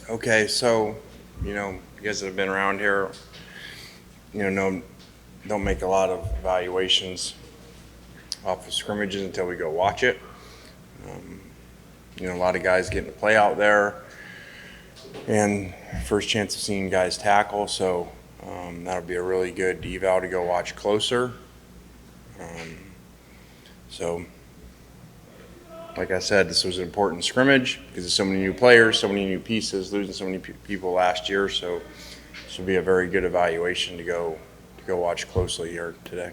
Okay, so, you guys that have been around here, don't make a lot of evaluations off of scrimmages until we go watch it. A lot of guys getting to play out there and first chance of seeing guys tackle, so that'll be a really good eval to go watch closer. So, like I said, this was an important scrimmage because there's so many new players, so many new pieces, losing so many people last year. So this will be a very good evaluation to go watch closely here today.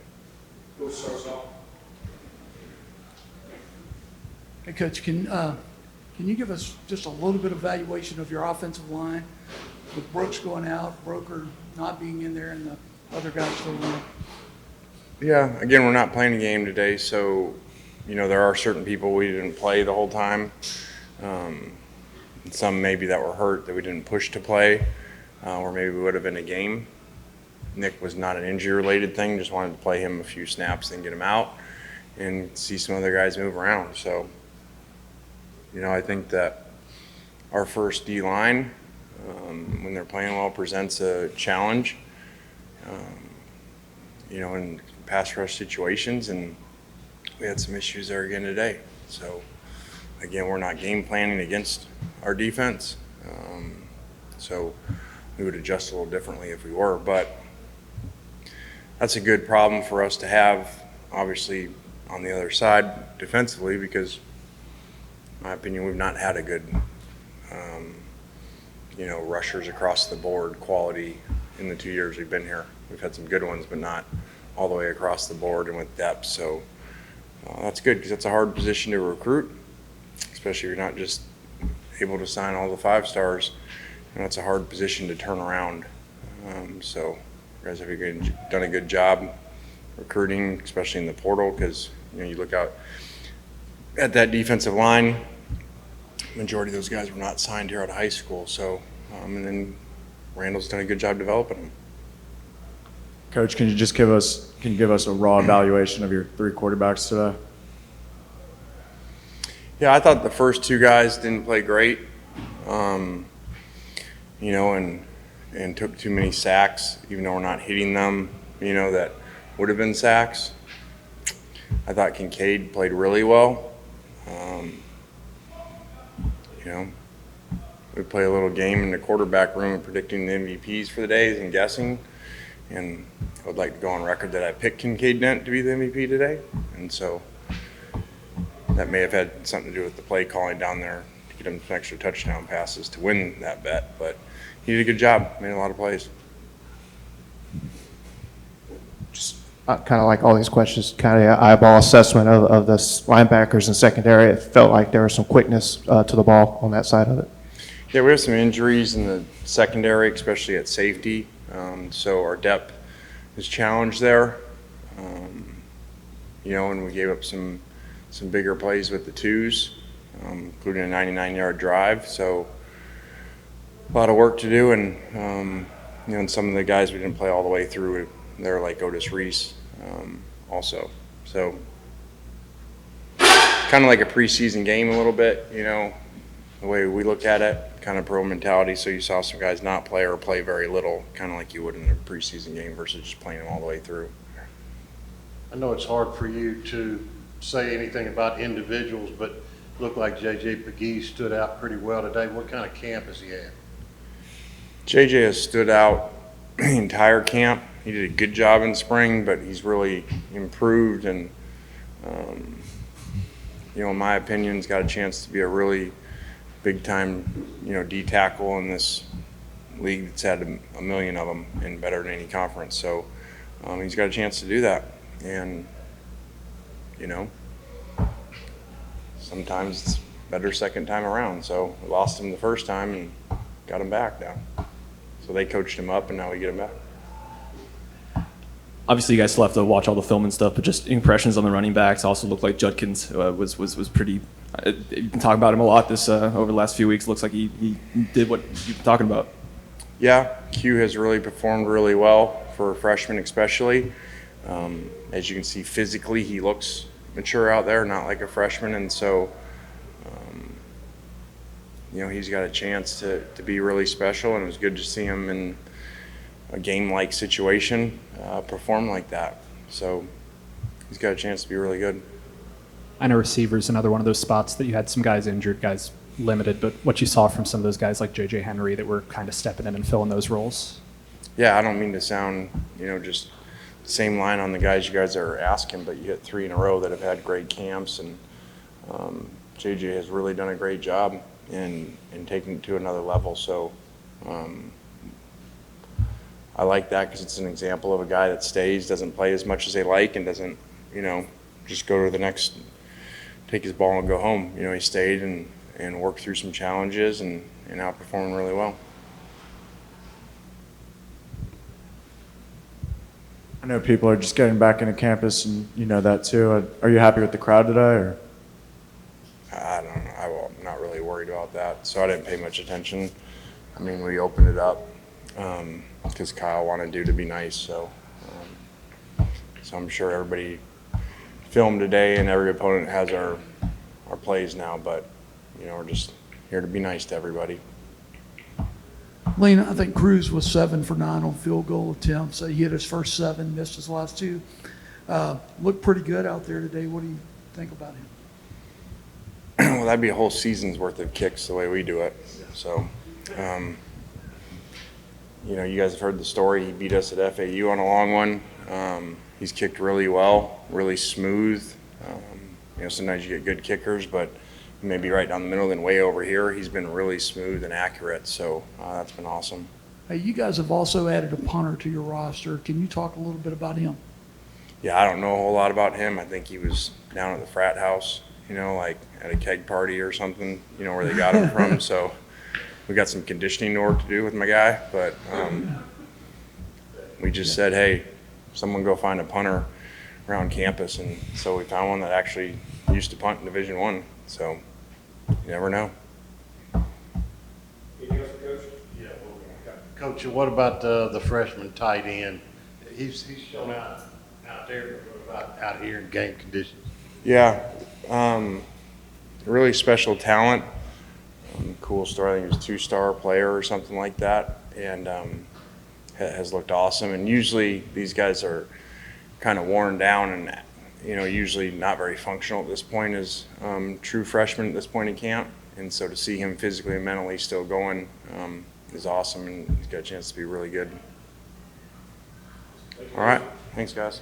Hey, Coach, can you give us just a little bit of evaluation of your offensive line with Brooks going out, Broker not being in there, and the other guys still in? Yeah, again, we're not playing a game today, so there are certain people we didn't play the whole time. Some maybe that were hurt that we didn't push to play, or maybe we would have been a game. Nick was not an injury-related thing, just wanted to play him a few snaps and get him out and see some other guys move around. So, I think that our first D-line, when they're playing well, presents a challenge, in pass rush situations, and we had some issues there again today. So, again, we're not game planning against our defense, so we would adjust a little differently if we were, but that's a good problem for us to have, obviously, on the other side defensively, because in my opinion, we've not had a good, rushers across the board quality in the 2 years we've been here. We've had some good ones, but not all the way across the board and with depth. So that's good because that's a hard position to recruit, especially if you're not just able to sign all the 5 stars. And that's a hard position to turn around. So you guys have done a good job recruiting, especially in the portal, because you look out at that defensive line. Majority of those guys were not signed here out of high school. So and then Randall's done a good job developing them. Coach, can you give us a raw evaluation of your 3 quarterbacks today? Yeah, I thought the first 2 guys didn't play great, and took too many sacks, even though we're not hitting them, that would have been sacks. I thought Kincaid played really well. We play a little game in the quarterback room and predicting the MVPs for the days and guessing. And I would like to go on record that I picked Kincaid Dent to be the MVP today. And so that may have had something to do with the play calling down there to get him some extra touchdown passes to win that bet. But he did a good job, made a lot of plays. Just kind of like all these questions, kind of eyeball assessment of the linebackers and secondary. It felt like there was some quickness to the ball on that side of it. Yeah, we have some injuries in the secondary, especially at safety. So our depth is challenged there. And we gave up some bigger plays with the 2s, including a 99-yard drive. So a lot of work to do, and and some of the guys we didn't play all the way through, they're like Otis Reese also. So kind of like a preseason game a little bit, the way we look at it, kind of pro mentality. So you saw some guys not play or play very little, kind of like you would in a preseason game versus just playing them all the way through. I know it's hard for you to say anything about individuals, but it looked like J.J. Pegee stood out pretty well today. What kind of camp has he had? JJ has stood out the entire camp. He did a good job in spring, but he's really improved, and in my opinion, he's got a chance to be a really big time, D tackle in this league that's had a million of them and better than any conference. So he's got a chance to do that, and sometimes it's better second time around. So we lost him the first time and got him back now. So they coached him up, and now we get him back. Obviously, you guys still have to watch all the film and stuff, but just impressions on the running backs. Also looked like Judkins was pretty. You've been talking about him a lot this over the last few weeks. Looks like he did what you've been talking about. Yeah, Q has really performed really well for a freshman, especially. As you can see, physically he looks mature out there, not like a freshman, and so he's got a chance to be really special, and it was good to see him in a game-like situation perform like that. So he's got a chance to be really good. I know receiver's another one of those spots that you had some guys injured, guys limited, but what you saw from some of those guys like J.J. Henry that were kind of stepping in and filling those roles? Yeah, I don't mean to sound, just the same line on the guys you guys are asking, but you hit 3 in a row that have had great camps, and JJ has really done a great job in taking it to another level. So I like that because it's an example of a guy that stays, doesn't play as much as they like, and doesn't, just go to the next, take his ball and go home. He stayed and worked through some challenges and outperformed really well. I know people are just getting back into campus, and you know that too. Are you happy with the crowd today, or? I don't know. I'm not really worried about that, so I didn't pay much attention. I mean, we opened it up because Kyle wanted to be nice, so I'm sure everybody filmed today, and every opponent has our plays now, but we're just here to be nice to everybody. Lena, I think Cruz was 7 for 9 on field goal attempts. He hit his first 7, missed his last 2. Looked pretty good out there today. What do you think about him? Well, that'd be a whole season's worth of kicks the way we do it. So, you guys have heard the story. He beat us at FAU on a long one. He's kicked really well, really smooth. Sometimes you get good kickers, but maybe right down the middle and way over here, he's been really smooth and accurate. So that's been awesome. Hey, you guys have also added a punter to your roster. Can you talk a little bit about him? Yeah, I don't know a whole lot about him. I think he was down at the frat house, like at a keg party or something, where they got him from. So we got some conditioning work to do with my guy, but we just said, hey, someone go find a punter around campus, and so we found one that actually used to punt in Division I. So you never know. Anything else, Coach? Yeah. Coach, what about the freshman tight end? He's shown out there, but what about out here in game conditions? Yeah, really special talent. Cool story. I think he was a 2-star player or something like that, and has looked awesome. And usually these guys are kind of worn down and usually not very functional at this point as true freshmen at this point in camp. And so to see him physically and mentally still going is awesome, and he's got a chance to be really good. All right, thanks guys.